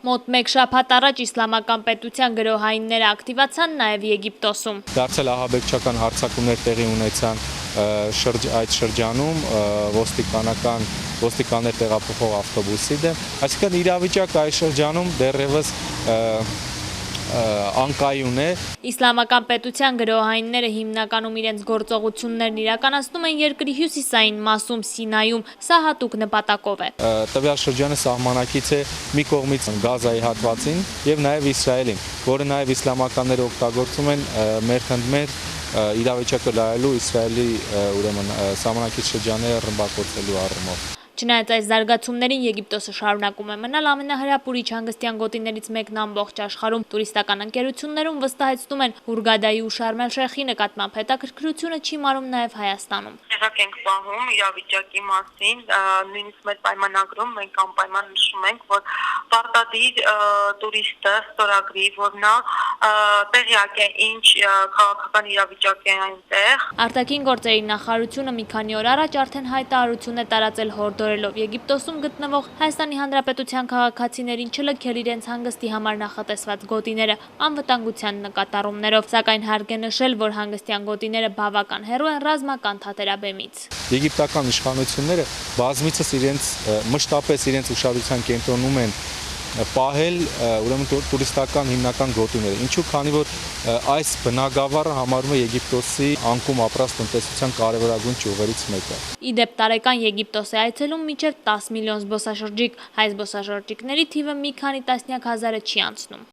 Մոտ մեկ շաբաթ առաջ իսլամական պետության գրոհայինները ակտիվացան նաև Եգիպտոսում։ Դարձել ահաբեկչական հարձակումներ տեղի ունեցան այդ շրջանում ոստիկաններ տեղափոխող ավտոբուսի դեմ, այսինքն իրավիճակը այս շրջանում դեռևս անկայուն է։ Իսլամական պետության գրոհայինները հիմնականում իրենց գործողություններն իրականացնում են երկրի հյուսիսային մասում Սինայում, սա հատուկ նպատակով է։ Տվյալ շրջանը սահմանակից է մի կողմից Գազայի հատվածին եւ նաեւ Իսրայելին, որը նաեւ իսլամականները օգտագործում են մերթընդմեր իրավիճակը լայելու Իսրայելի ուրեմն սահմանակից շրջանները ռմբակոծելու առումով։ Չնայած այս զարգացումներին Եգիպտոսը շարունակում է մնալ ամենահրապուրիչ հանգստյան գոտիներից մեկն ամբողջ աշխարհում։ Տուրիստական ընկերություններում վստահեցնում են Հուրգադայի ու Շարմ էլ-Շեյխի նկատմամբ հետաքրքրությունը չի մարում նաև Հայաստանում։ Տեղակ ենք պահում իրավիճակի մասին, նույնիսկ մեր պայմանագրում մենք անպայման նշում ենք, որ պարտադիր տուրիստը ստորագրի, որ նա տեղյակ է ինչ քաղաքական իրավիճակ է այնտեղ։ Արտաքին գործերի նախարարությունը մի քանի օր առաջ արդեն հայտարարություն է տարածել հորդորելով Եգիպտոսում գտնվող Հայաստանի Հանրապետության քաղաքացիներին չլքել իրենց հանգստի համար նախատեսված գոտիները անվտանգության նկատառումներով, սակայն հարկ է նշել, որ հանգստյան գոտիները բավական հեռու են ռազմական թատերաբեմից։ Եգիպտական իշխանությունները բազմիցս մշտապես իրենց ուշադրության կենտրոնում են պահել ուրեմն տուրիստական հիմնական գոտիները։ Ինչու՞, քանի որ այս բնագավառը համարվում է Եգիպտոսի անկում ապրած տնտեսության կարևորագույն ճյուղերից մեկը։ Իդեպ տարեկան Եգիպտոս է այցելում մինչև 10 միլիոն զբոսաշրջիկ, հայ զբոսաշրջիկների թիվը մի քանի տասնյակ հազարը չի անցնում։